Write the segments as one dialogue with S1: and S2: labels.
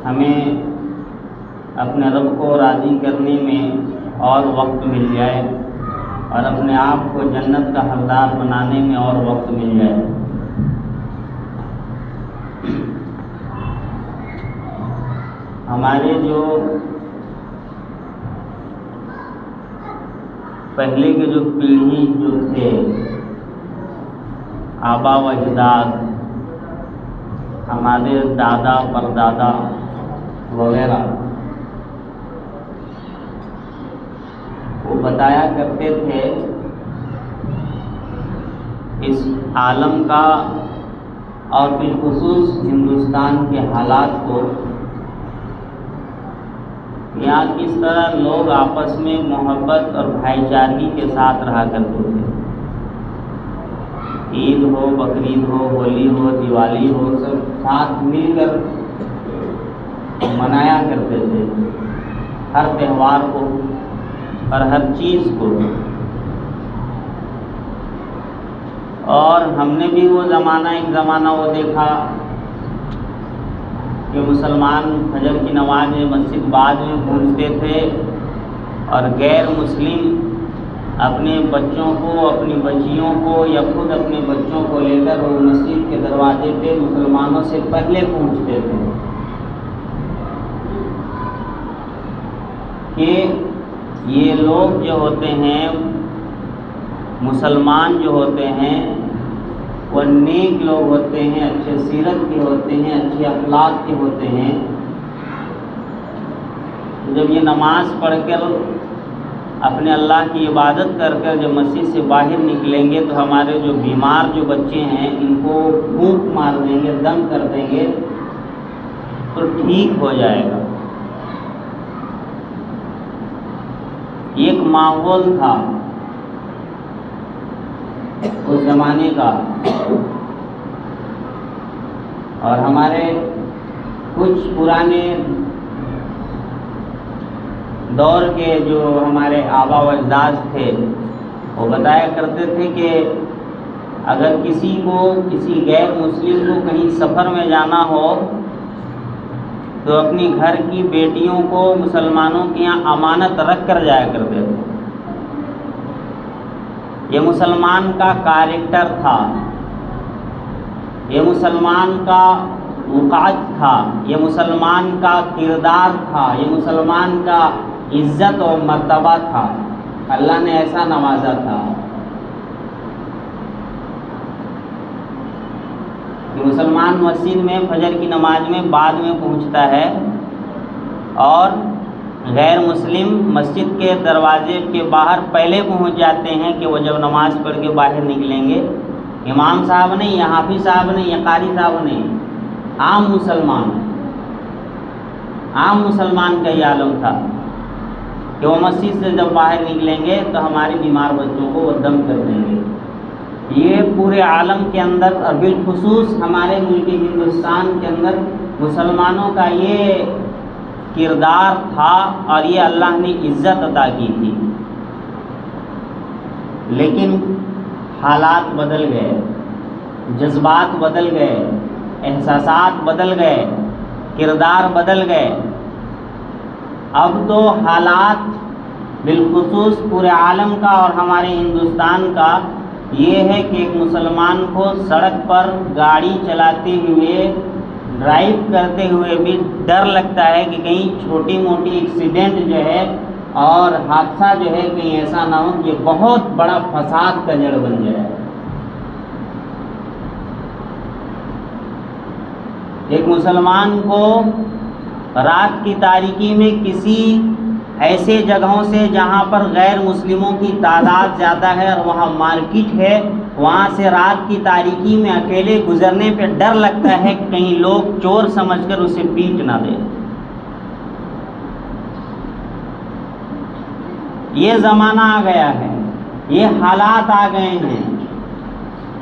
S1: ہمیں اپنے رب کو راضی کرنے میں اور وقت مل جائے اور اپنے آپ کو جنت کا حقدار بنانے میں اور وقت مل جائے۔ ہمارے جو پہلے کے جو پیڑھی جو تھے، آبا و اجداد، ہمارے دادا پردادا وغیرہ، وہ بتایا کرتے تھے اس عالم کا اور بالخصوص ہندوستان کے حالات کو، یہاں کس طرح لوگ آپس میں محبت اور بھائی چارگی کے ساتھ رہا کرتے تھے۔ عید ہو، بقرعید ہو، ہولی ہو، دیوالی ہو، سب ساتھ مل کر منایا کرتے تھے، ہر تہوار کو اور ہر چیز کو۔ اور ہم نے بھی وہ زمانہ، ایک زمانہ وہ دیکھا کہ مسلمان فجر کی نماز میں مسجد بعد میں پہنچتے تھے اور غیر مسلم اپنے بچوں کو، اپنی بچیوں کو یا خود اپنے بچوں کو لے کر وہ مسجد کے دروازے پہ مسلمانوں سے پہلے پہنچتے تھے کہ یہ لوگ جو ہوتے ہیں، مسلمان جو ہوتے ہیں، وہ نیک لوگ ہوتے ہیں، اچھے سیرت کے ہوتے ہیں، اچھے اخلاق کے ہوتے ہیں۔ جب یہ نماز پڑھ کر اپنے اللہ کی عبادت کر کر جب مسجد سے باہر نکلیں گے تو ہمارے جو بیمار جو بچے ہیں ان کو پھونک مار دیں گے، دم کر دیں گے تو ٹھیک ہو جائے گا۔ ایک ماحول تھا اس زمانے کا، اور ہمارے کچھ پرانے دور کے جو ہمارے آبا و اجداد تھے وہ بتایا کرتے تھے کہ اگر کسی کو، کسی غیر مسلم کو کہیں سفر میں جانا ہو تو اپنی گھر کی بیٹیوں کو مسلمانوں کے یہاں امانت رکھ کر جایا کرتے تھے۔ یہ مسلمان کا کیریکٹر تھا، یہ مسلمان کا وقار تھا، یہ مسلمان کا کردار تھا، یہ مسلمان کا عزت و مرتبہ تھا۔ اللہ نے ایسا نوازا تھا کہ مسلمان مسجد میں فجر کی نماز میں بعد میں پہنچتا ہے اور غیر مسلم مسجد کے دروازے کے باہر پہلے پہنچ جاتے ہیں کہ وہ جب نماز پڑھ کے باہر نکلیں گے۔ امام صاحب نہیں، یا حافظ صاحب نہیں، یا قاری صاحب نہیں، عام مسلمان کا یہ عالم تھا کہ وہ مسجد سے جب باہر نکلیں گے تو ہمارے بیمار بچوں کو وہ دم کر دیں گے۔ یہ پورے عالم کے اندر اور بالخصوص ہمارے ملک ہندوستان کے اندر مسلمانوں کا یہ کردار تھا اور یہ اللہ نے عزت عطا کی تھی۔ لیکن حالات بدل گئے، جذبات بدل گئے، احساسات بدل گئے، کردار بدل گئے۔ اب تو حالات بالخصوص پورے عالم کا اور ہمارے ہندوستان کا یہ ہے کہ ایک مسلمان کو سڑک پر گاڑی چلاتے ہوئے، ڈرائیو کرتے ہوئے بھی ڈر لگتا ہے کہ کہیں چھوٹی موٹی ایکسیڈنٹ جو ہے اور حادثہ جو ہے کہیں ایسا نہ ہو کہ بہت بڑا فساد کا جڑ بن جائے۔ ایک مسلمان کو رات کی تاریکی میں کسی ایسے جگہوں سے جہاں پر غیر مسلموں کی تعداد زیادہ ہے اور وہاں مارکیٹ ہے، وہاں سے رات کی تاریکی میں اکیلے گزرنے پہ ڈر لگتا ہے کہ کہیں لوگ چور سمجھ کر اسے پیٹ نہ دیں۔ یہ زمانہ آ گیا ہے، یہ حالات آ گئے ہیں،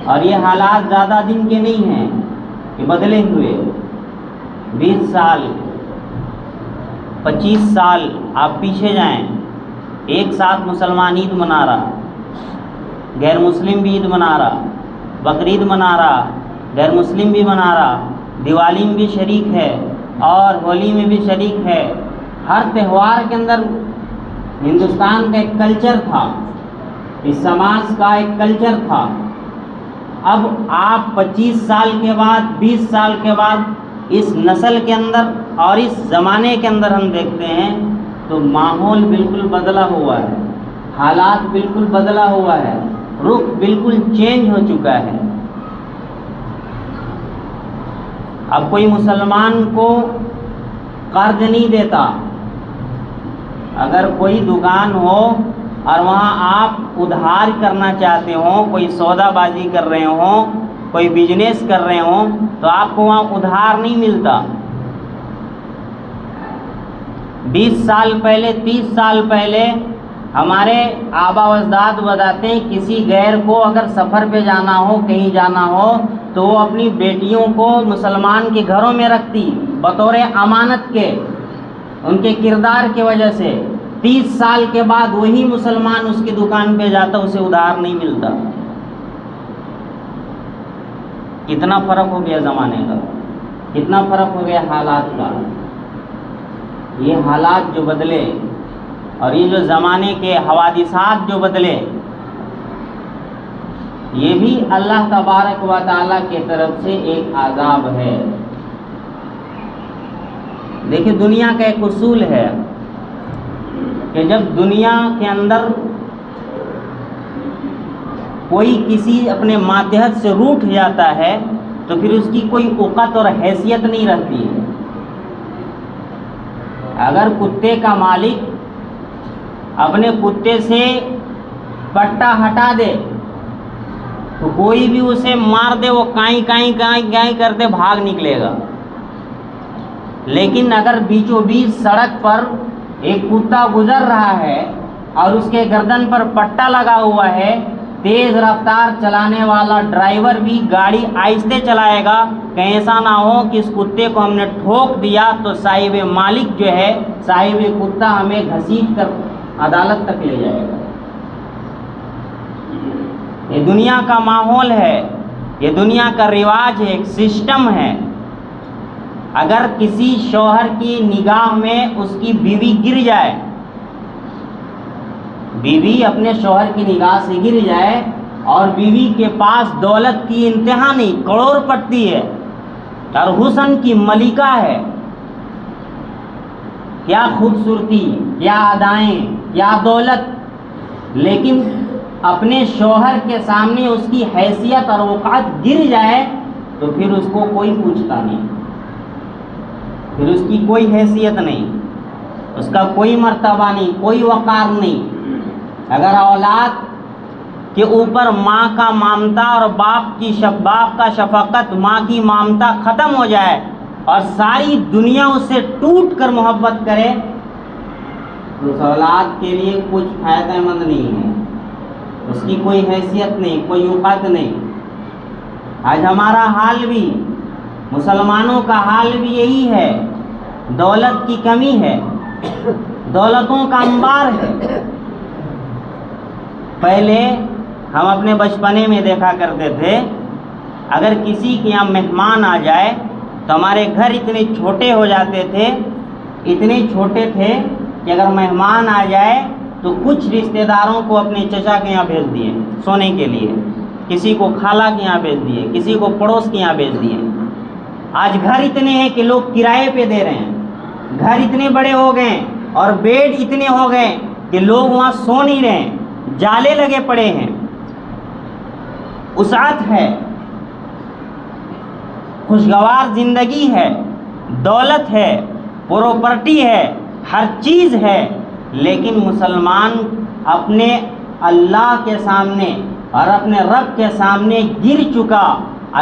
S1: اور یہ حالات زیادہ دن کے نہیں ہیں کہ بدلے ہوئے۔ 20 سال 25 سال آپ پیچھے جائیں، ایک ساتھ مسلمان عید منا رہا، غیر مسلم بھی عید منا رہا، بقرعید منا رہا، غیر مسلم بھی منا رہا، دیوالی میں بھی شریک ہے اور ہولی میں بھی شریک ہے۔ ہر تہوار کے اندر ہندوستان کا ایک کلچر تھا، اس سماج کا ایک کلچر تھا۔ اب آپ 25 سال کے بعد، 20 سال کے بعد اس نسل کے اندر اور اس زمانے کے اندر ہم دیکھتے ہیں تو ماحول بالکل بدلا ہوا ہے، حالات بالکل بدلا ہوا ہے، رخ بالکل چینج ہو چکا ہے۔ اب کوئی مسلمان کو قرض نہیں دیتا۔ اگر کوئی دکان ہو اور وہاں آپ ادھار کرنا چاہتے ہوں، کوئی سودا بازی کر رہے ہوں، کوئی بزنس کر رہے ہوں، تو آپ کو وہاں ادھار نہیں ملتا۔ 20 سال پہلے، 30 سال پہلے ہمارے آبا و اجداد بتاتے ہیں کسی غیر کو اگر سفر پہ جانا ہو، کہیں جانا ہو، تو وہ اپنی بیٹیوں کو مسلمان کے گھروں میں رکھتی بطور امانت کے، ان کے کردار کی وجہ سے۔ 30 سال کے بعد وہی مسلمان اس کی دکان پہ جاتا، اسے ادھار نہیں ملتا۔ کتنا فرق ہو گیا زمانے کا، کتنا فرق ہو گیا حالات کا۔ یہ حالات جو بدلے اور یہ جو زمانے کے حوادثات جو بدلے، یہ بھی اللہ تبارک و تعالیٰ کی طرف سے ایک عذاب ہے۔ دیکھیں، دنیا کا ایک اصول ہے کہ جب دنیا کے اندر کوئی کسی اپنے ماتحت سے روٹھ جاتا ہے تو پھر اس کی کوئی اوقات اور حیثیت نہیں رہتی ہے۔ اگر کتے کا مالک اپنے کتے سے پٹا ہٹا دے تو کوئی بھی اسے مار دے، وہ کائیں کائیں کائیں کائیں کرتے بھاگ نکلے گا۔ لیکن اگر بیچوں بیچ سڑک پر ایک کتا گزر رہا ہے اور اس کے گردن پر پٹا لگا ہوا ہے، تیز رفتار چلانے والا ڈرائیور بھی گاڑی آہستہ چلائے گا کہ ایسا نہ ہو کہ اس کتے کو ہم نے ٹھوک دیا تو صاحب مالک جو ہے، صاحب کتا ہمیں گھسیٹ کر عدالت تک لے جائے گا۔ یہ دنیا کا ماحول ہے، یہ دنیا کا رواج ہے، ایک سسٹم ہے۔ اگر کسی شوہر کی نگاہ میں اس کی بیوی گر جائے، بیوی اپنے شوہر کی نگاہ سے گر جائے اور بیوی کے پاس دولت کی انتہا نہیں، کروڑ پتی ہے اور حسن کی ملکہ ہے، کیا خوبصورتی، کیا ادائیں، کیا دولت، لیکن اپنے شوہر کے سامنے اس کی حیثیت اور وقعت گر جائے تو پھر اس کو کوئی پوچھتا نہیں، پھر اس کی کوئی حیثیت نہیں، اس کا کوئی مرتبہ نہیں، کوئی وقار نہیں۔ اگر اولاد کے اوپر ماں کا مامتا اور باپ کا شفقت، ماں کی مامتا ختم ہو جائے اور ساری دنیا اس سے ٹوٹ کر محبت کرے تو اس اولاد کے لیے کچھ فائدہ مند نہیں ہے، اس کی کوئی حیثیت نہیں، کوئی اوقات نہیں۔ آج ہمارا حال بھی، مسلمانوں کا حال بھی یہی ہے، دولت کی کمی ہے، دولتوں کا انبار ہے۔ پہلے ہم اپنے بچپنے میں دیکھا کرتے تھے، اگر کسی کے یہاں مہمان آ جائے تو ہمارے گھر اتنے چھوٹے ہو جاتے تھے، اتنے چھوٹے تھے کہ اگر مہمان آ جائے تو کچھ رشتہ داروں کو اپنے چچا کے یہاں بھیج دیے سونے کے لیے، کسی کو خالہ کے یہاں بھیج دیے، کسی کو پڑوس کے یہاں بھیج دیے۔ آج گھر اتنے ہیں کہ لوگ کرائے پہ دے رہے ہیں، گھر اتنے بڑے ہو گئے اور بیڈ اتنے ہو گئے کہ لوگ وہاں سو نہیں رہے ہیں، جالے لگے پڑے ہیں۔ وسعت ہے، خوشگوار زندگی ہے، دولت ہے، پراپرٹی ہے، ہر چیز ہے، لیکن مسلمان اپنے اللہ کے سامنے اور اپنے رب کے سامنے گر چکا،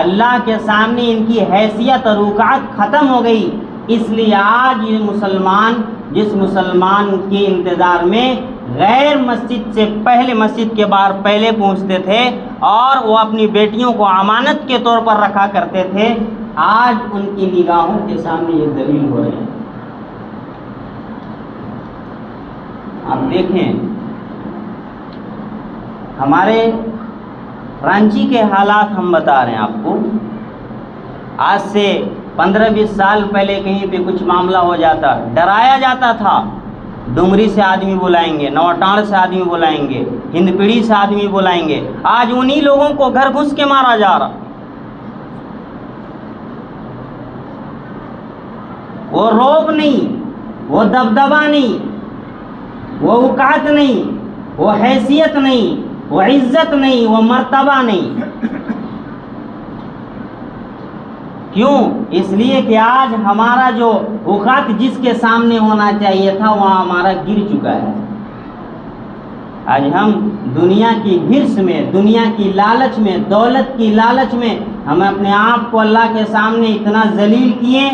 S1: اللہ کے سامنے ان کی حیثیت اور وقعت ختم ہو گئی۔ اس لیے آج یہ مسلمان جس مسلمان کے انتظار میں غیر مسجد سے پہلے، مسجد کے باہر پہلے پہنچتے تھے اور وہ اپنی بیٹیوں کو امانت کے طور پر رکھا کرتے تھے، آج ان کی نگاہوں کے سامنے یہ ذلیل ہو رہے ہیں۔ آپ دیکھیں، ہمارے رانچی کے حالات ہم بتا رہے ہیں آپ کو آج سے 15-20 سال پہلے کہیں پہ کچھ معاملہ ہو جاتا ڈرایا جاتا تھا، ڈومری سے آدمی بلائیں گے، نوٹانڑ سے آدمی بلائیں گے، ہندپیڑھی سے آدمی بلائیں گے۔ آج انہی لوگوں کو گھر گھس کے مارا جا رہا۔ وہ روب نہیں، وہ دبدبہ نہیں، وہ اوقات نہیں، وہ حیثیت نہیں، وہ عزت نہیں، وہ مرتبہ نہیں۔ کیوں؟ اس لیے کہ آج ہمارا جو اوقات جس کے سامنے ہونا چاہیے تھا وہاں ہمارا گر چکا ہے۔ آج ہم دنیا کی حرص میں، دنیا کی لالچ میں، دولت کی لالچ میں ہم اپنے آپ کو اللہ کے سامنے اتنا ذلیل کیے،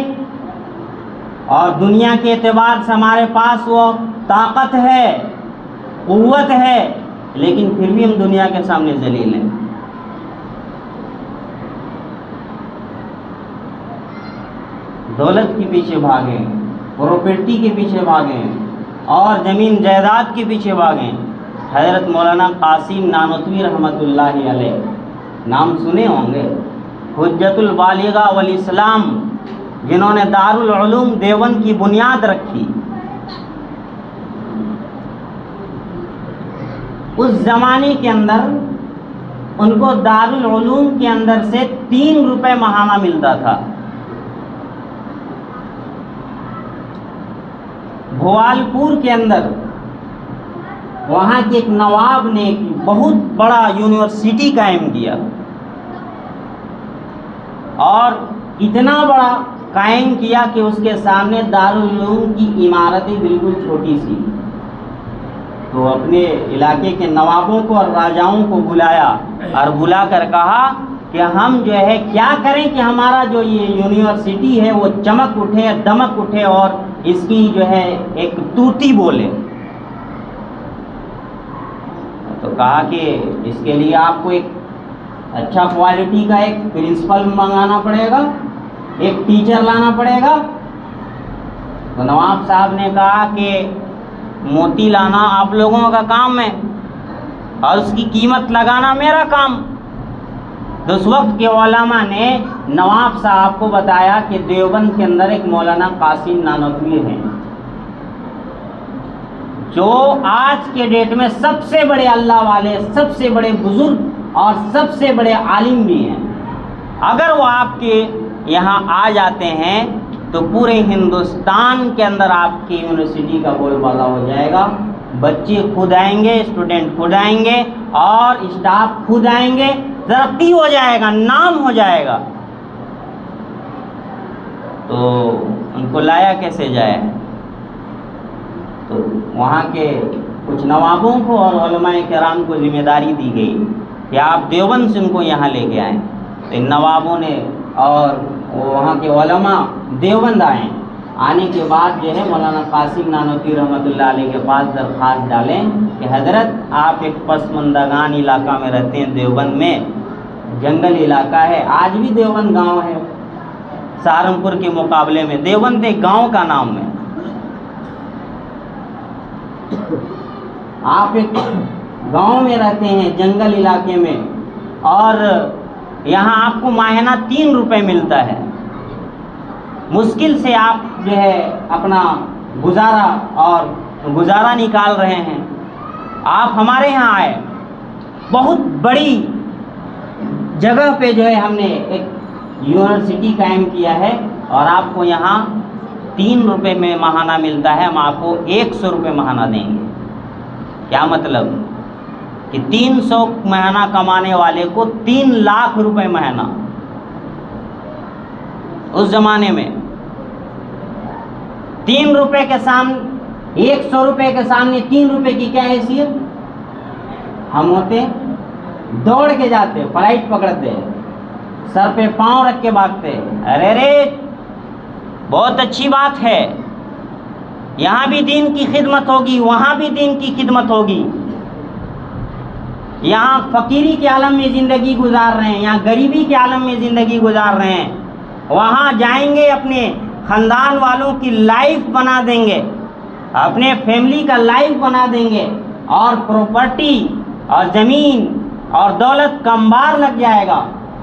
S1: اور دنیا کے اعتبار سے ہمارے پاس وہ طاقت ہے، قوت ہے، لیکن پھر بھی ہم دنیا کے سامنے ذلیل ہیں۔ دولت کے پیچھے بھاگیں، پراپرٹی کے پیچھے بھاگیں، اور زمین جائیداد کے پیچھے بھاگیں۔ حضرت مولانا قاسم نانوتوی رحمۃ اللہ علیہ، نام سنے ہوں گے، حجت البالغہ والاسلام، جنہوں نے دارالعلوم دیوبند کی بنیاد رکھی۔ اس زمانے کے اندر ان کو دارالعلوم کے اندر سے 3 روپے ماہانہ ملتا تھا۔ بھوالپور کے اندر وہاں کے ایک نواب نے ایک بہت بڑا یونیورسٹی قائم کیا، اور اتنا بڑا قائم کیا کہ اس کے سامنے دارالعلوم کی عمارتیں بالکل چھوٹی سی۔ تو اپنے علاقے کے نوابوں کو اور راجاؤں کو بلایا، اور بلا کر کہا کہ ہم جو ہے کیا کریں کہ ہمارا جو یہ یونیورسٹی ہے وہ چمک اٹھے، دمک اٹھے، اور اس کی جو ہے ایک توتی بولے۔ تو کہا کہ اس کے لیے آپ کو ایک اچھا کوالٹی کا ایک پرنسپل منگانا پڑے گا، ایک ٹیچر لانا پڑے گا۔ تو نواب صاحب نے کہا کہ موتی لانا آپ لوگوں کا کام ہے، اور اس کی قیمت لگانا میرا کام۔ تو اس وقت کے علماء نے نواب صاحب کو بتایا کہ دیوبند کے اندر ایک مولانا قاسم نانوتوی ہیں، جو آج کے ڈیٹ میں سب سے بڑے اللہ والے، سب سے بڑے بزرگ اور سب سے بڑے عالم بھی ہیں۔ اگر وہ آپ کے یہاں آ جاتے ہیں تو پورے ہندوستان کے اندر آپ کی یونیورسٹی کا بول بالا ہو جائے گا۔ بچے خود آئیں گے، اسٹوڈنٹ خود آئیں گے، اور اسٹاف خود آئیں گے، ترقی ہو جائے گا، نام ہو جائے گا۔ تو ان کو لایا کیسے جائے؟ تو وہاں کے کچھ نوابوں کو اور علماء کرام کو ذمہ داری دی گئی کہ آپ دیوبند سے ان کو یہاں لے کے آئیں۔ تو ان نوابوں نے اور وہاں کے علماء دیوبند آئیں۔ آنے کے بعد جو ہے مولانا قاسم نانوتوی رحمۃ اللہ علیہ کے پاس درخواست ڈالیں کہ حضرت آپ ایک پسماندگان علاقہ میں رہتے ہیں، دیوبند میں جنگل علاقہ ہے، آج بھی دیوبند گاؤں ہے، سہارنپور کے مقابلے میں دیوبند ایک گاؤں کا نام ہے۔ آپ ایک گاؤں میں رہتے ہیں، جنگل علاقے میں، اور یہاں آپ کو ماہانہ 3 روپے ملتا ہے، مشکل سے آپ جو ہے اپنا گزارا نکال رہے ہیں، آپ ہمارے یہاں آئے، بہت بڑی جگہ پہ جو ہے ہم نے ایک یونیورسٹی قائم کیا ہے، اور آپ کو یہاں 3 روپے میں ماہانہ ملتا ہے، ہم آپ کو 100 روپے ماہانہ دیں گے۔ کیا مطلب کہ 300 ماہانہ کمانے والے کو 3 لاکھ روپے ماہانہ۔ اس زمانے میں 3 روپے کے سامنے 100 روپے کے سامنے 3 روپے کی کیا حیثیت؟ ہم ہوتے دوڑ کے جاتے، فلائٹ پکڑتے، سر پہ پاؤں رکھ کے بھاگتے، ارے رے بہت اچھی بات ہے، یہاں بھی دین کی خدمت ہوگی، وہاں بھی دین کی خدمت ہوگی، یہاں فقیری کے عالم میں زندگی گزار رہے ہیں، یہاں غریبی کے عالم میں زندگی گزار رہے ہیں، وہاں جائیں گے اپنے خاندان والوں کی لائف بنا دیں گے، اپنے فیملی کا لائف بنا دیں گے، اور پراپرٹی اور زمین اور دولت کا انبار لگ جائے گا،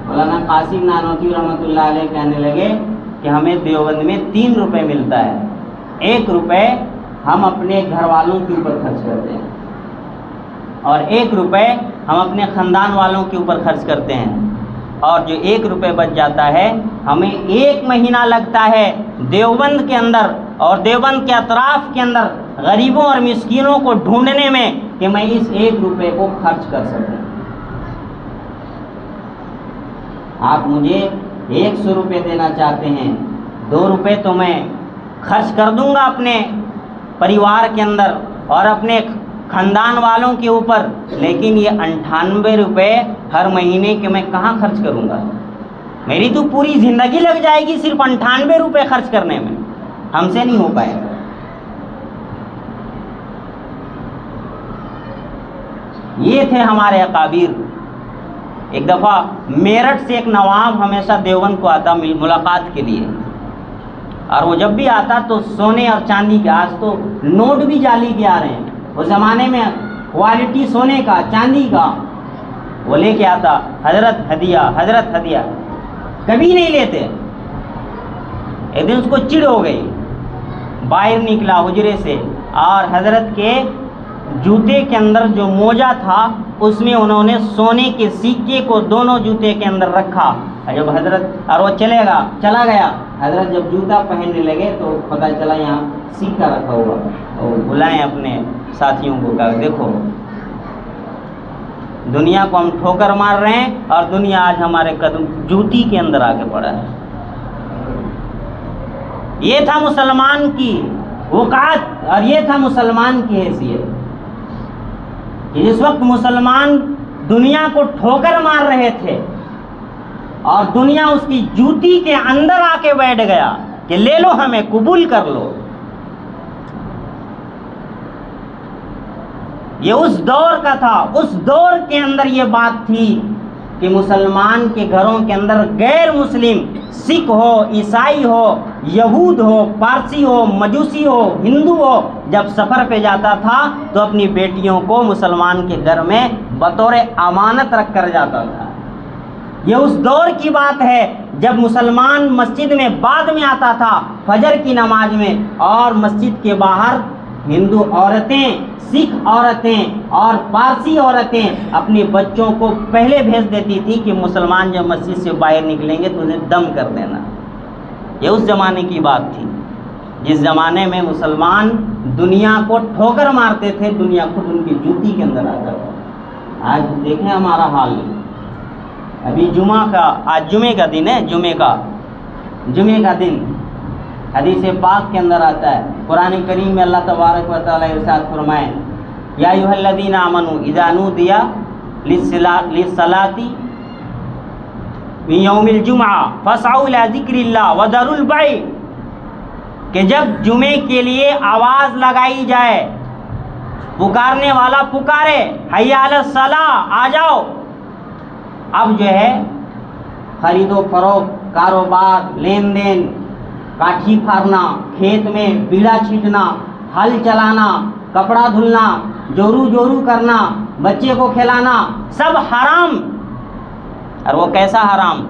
S1: مولانا قاسم نانوتوی رحمۃ اللہ علیہ کہنے لگے کہ ہمیں دیوبند میں 3 روپے ملتا ہے، 1 روپے ہم اپنے گھر والوں کے اوپر خرچ کرتے ہیں اور 1 روپے ہم اپنے خاندان والوں کے اوپر خرچ کرتے ہیں، اور جو 1 روپے بچ جاتا ہے ہمیں 1 مہینہ لگتا ہے دیوبند کے اندر اور دیوبند کے اطراف کے اندر غریبوں اور مسکینوں کو ڈھونڈنے میں کہ میں اس 1 روپے کو خرچ کر سکوں۔ آپ مجھے 100 روپے دینا چاہتے ہیں، 2 روپے تو میں خرچ کر دوں گا اپنے پریوار کے اندر اور اپنے خاندان والوں کے اوپر، لیکن یہ 98 روپے ہر مہینے کے میں کہاں خرچ کروں گا؟ میری تو پوری زندگی لگ جائے گی صرف 98 روپے خرچ کرنے میں، ہم سے نہیں ہو پائے گا۔ یہ تھے ہمارے اکابر۔ ایک دفعہ میرٹھ سے ایک نواب ہمیشہ دیوبند کو آتا ملاقات کے لیے، اور وہ جب بھی آتا تو سونے اور چاندی کے، آج تو نوٹ بھی جعلی کے آ رہے ہیں، اس زمانے میں کوالٹی سونے کا چاندی کا وہ لے کے آتا، حضرت ہدیہ حضرت ہدیہ، کبھی نہیں لیتے۔ ایک دن اس کو چڑ ہو گئی، باہر نکلا حجرے سے اور حضرت کے جوتے کے اندر جو موجہ تھا اس میں انہوں نے سونے کے سکے کو دونوں جوتے کے اندر رکھا، اور جب حضرت اور وہ چلا گیا، حضرت جب جوتا پہننے لگے تو پتہ چلا یہاں سکہ رکھا ہوا، اور بلائیں اپنے ساتھیوں کو، کہا دیکھو دنیا کو ہم ٹھوکر مار رہے ہیں اور دنیا آج ہمارے قدم جوتی کے اندر آ کے پڑا ہے۔ یہ تھا مسلمان کی وقعت اور یہ تھا مسلمان کی حیثیت کہ جس وقت مسلمان دنیا کو ٹھوکر مار رہے تھے اور دنیا اس کی جوتی کے اندر آ کے بیٹھ گیا کہ لے لو ہمیں، قبول کر لو۔ یہ اس دور کا تھا، اس دور کے اندر یہ بات تھی کہ مسلمان کے گھروں کے اندر غیر مسلم، سکھ ہو، عیسائی ہو، یہود ہو، پارسی ہو، مجوسی ہو، ہندو ہو، جب سفر پہ جاتا تھا تو اپنی بیٹیوں کو مسلمان کے گھر میں بطور امانت رکھ کر جاتا تھا۔ یہ اس دور کی بات ہے جب مسلمان مسجد میں بعد میں آتا تھا فجر کی نماز میں، اور مسجد کے باہر ہندو عورتیں، سکھ عورتیں اور پارسی عورتیں اپنے بچوں کو پہلے بھیج دیتی تھی کہ مسلمان جب مسجد سے باہر نکلیں گے تو انہیں دم کر دینا۔ یہ اس زمانے کی بات تھی جس زمانے میں مسلمان دنیا کو ٹھوکر مارتے تھے، دنیا خود ان کی جوتی کے اندر آتا تھا۔ آج دیکھیں ہمارا حال، ابھی آج جمعے کا دن ہے، جمعے کا دن حدیث پاک کے اندر آتا ہے، قرآن کریم میں اللہ تبارک و تعالیٰ ارشاد فرمائے، یا ایھا الذین آمنوا اذا نودی للصلاۃ من یوم الجمعہ فاسعوا الی ذکر اللہ وذروا البیع، کہ جب جمعے کے لیے آواز لگائی جائے، پکارنے والا پکارے، حی علی الصلاۃ، آ جاؤ، اب جو ہے خرید و فروخت، کاروبار، لین دین، کاٹھی پھاڑنا، کھیت میں بیڑا چھینٹنا، ہل چلانا، کپڑا دھلنا، جورو کرنا، بچے کو کھلانا، سب حرام۔ اور وہ کیسا حرام؟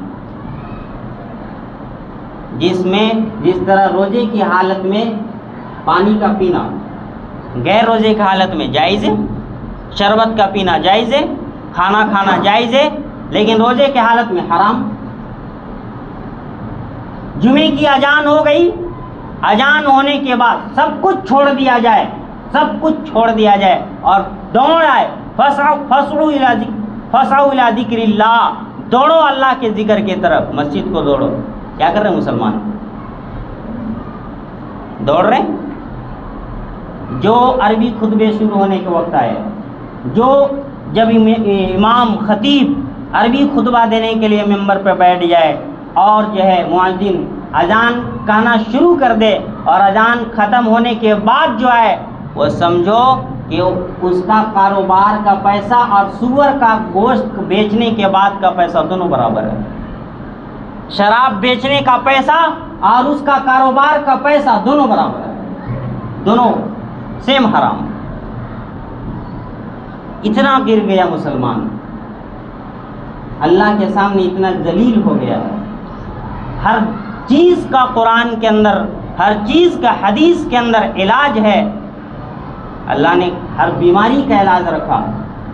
S1: جس طرح روزے کی حالت میں پانی کا پینا غیر روزے کی حالت میں جائز ہے، شربت کا پینا جائز ہے، کھانا کھانا جائز ہے، لیکن روزے کی حالت میں حرام۔ جمعے کی اذان ہو گئی، اذان ہونے کے بعد سب کچھ چھوڑ دیا جائے اور دوڑ آئے، فسعوا الی ذکر اللہ، دوڑو اللہ کے ذکر کی طرف، مسجد کو دوڑو۔ کیا کر رہے ہیں مسلمان؟ دوڑ رہے ہیں۔ جو عربی خطبے شروع ہونے کے وقت آئے، جو جب امام خطیب عربی خطبہ دینے کے لیے ممبر پہ بیٹھ جائے اور جو ہے مؤذن اذان کہنا شروع کر دے اور اذان ختم ہونے کے بعد جو ہے وہ سمجھو کہ اس کا کاروبار کا پیسہ اور سور کا گوشت بیچنے کے بعد کا پیسہ دونوں برابر ہے۔ شراب بیچنے کا پیسہ اور اس کا کاروبار کا پیسہ دونوں برابر ہے، دونوں سیم حرام۔ اتنا گر گیا مسلمان۔ اللہ کے سامنے اتنا ذلیل ہو گیا ہے. ہر چیز کا قرآن کے اندر، ہر چیز کا حدیث کے اندر علاج ہے. اللہ نے ہر بیماری کا علاج رکھا.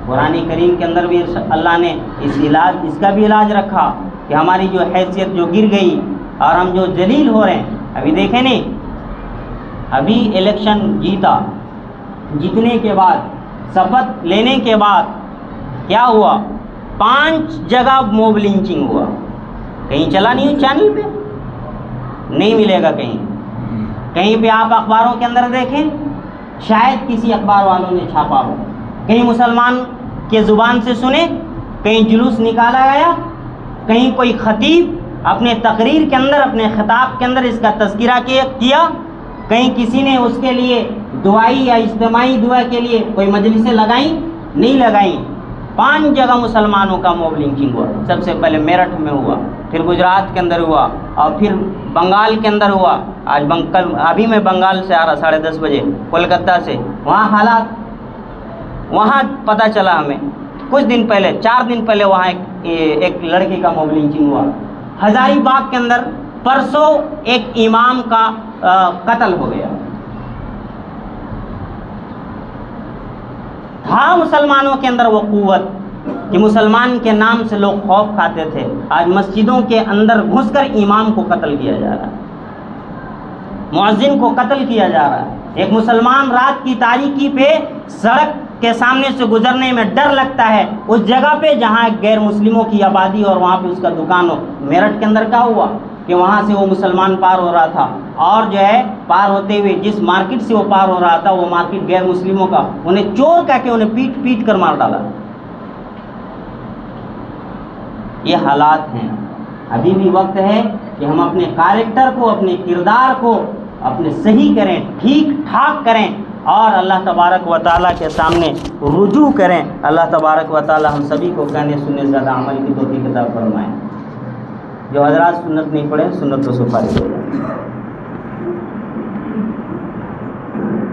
S1: قرآن کریم کے اندر بھی اللہ نے اس کا بھی علاج رکھا کہ ہماری جو حیثیت جو گر گئی اور ہم جو ذلیل ہو رہے ہیں. ابھی دیکھیں نہیں، ابھی الیکشن جیتنے کے بعد، شپث لینے کے بعد کیا ہوا؟ 5 جگہ موب لنچنگ ہوا. کہیں چلا نیوز چینل پہ؟ نہیں ملے گا کہیں پہ. آپ اخباروں کے اندر دیکھیں، شاید کسی اخبار والوں نے چھاپا ہو. کہیں مسلمان کے زبان سے سنے، کہیں جلوس نکالا گیا، کہیں کوئی خطیب اپنے تقریر کے اندر، اپنے خطاب کے اندر اس کا تذکرہ کیا، کہیں کسی نے اس کے لیے دعائی یا اجتماعی دعا کے لیے کوئی مجلسیں لگائیں؟ نہیں لگائیں. 5 جگہ مسلمانوں کا موب لنچنگ ہوا. سب سے پہلے میرٹھ میں ہوا، پھر گجرات کے اندر ہوا، اور پھر بنگال کے اندر ہوا. ابھی میں بنگال سے آ رہا 10:30 بجے کولکتہ سے. وہاں حالات، وہاں پتہ چلا ہمیں کچھ دن پہلے، 4 دن پہلے وہاں ایک لڑکے کا موب لنچنگ ہوا. ہزاری باغ کے اندر پرسوں ایک امام کا قتل ہو گیا. تھا مسلمانوں کے اندر وہ قوت کہ مسلمان کے نام سے لوگ خوف کھاتے تھے. آج مسجدوں کے اندر گھس کر امام کو قتل کیا جا رہا ہے، مؤذن کو قتل کیا جا رہا ہے. ایک مسلمان رات کی تاریکی پہ سڑک کے سامنے سے گزرنے میں ڈر لگتا ہے، اس جگہ پہ جہاں غیر مسلموں کی آبادی اور وہاں پہ اس کا دکان ہو. میرٹھ کے اندر کیا ہوا کہ وہاں سے وہ مسلمان پار ہو رہا تھا، اور جو ہے پار ہوتے ہوئے جس مارکیٹ سے وہ پار ہو رہا تھا وہ مارکیٹ غیر مسلموں کا، انہیں چور کہہ کے انہیں پیٹ کر مار ڈالا. یہ حالات ہیں. ابھی بھی وقت ہے کہ ہم اپنے کیریکٹر کو، اپنے کردار کو اپنے صحیح کریں، ٹھیک ٹھاک کریں، اور اللہ تبارک و تعالیٰ کے سامنے رجوع کریں. اللہ تبارک و تعالیٰ ہم سبھی کو کہنے سننے زیادہ عمل کی توفیق عطا فرمائیں. جو حضرات سنت نہیں پڑھیں، سنت تو سے فارغ ہو جائیں.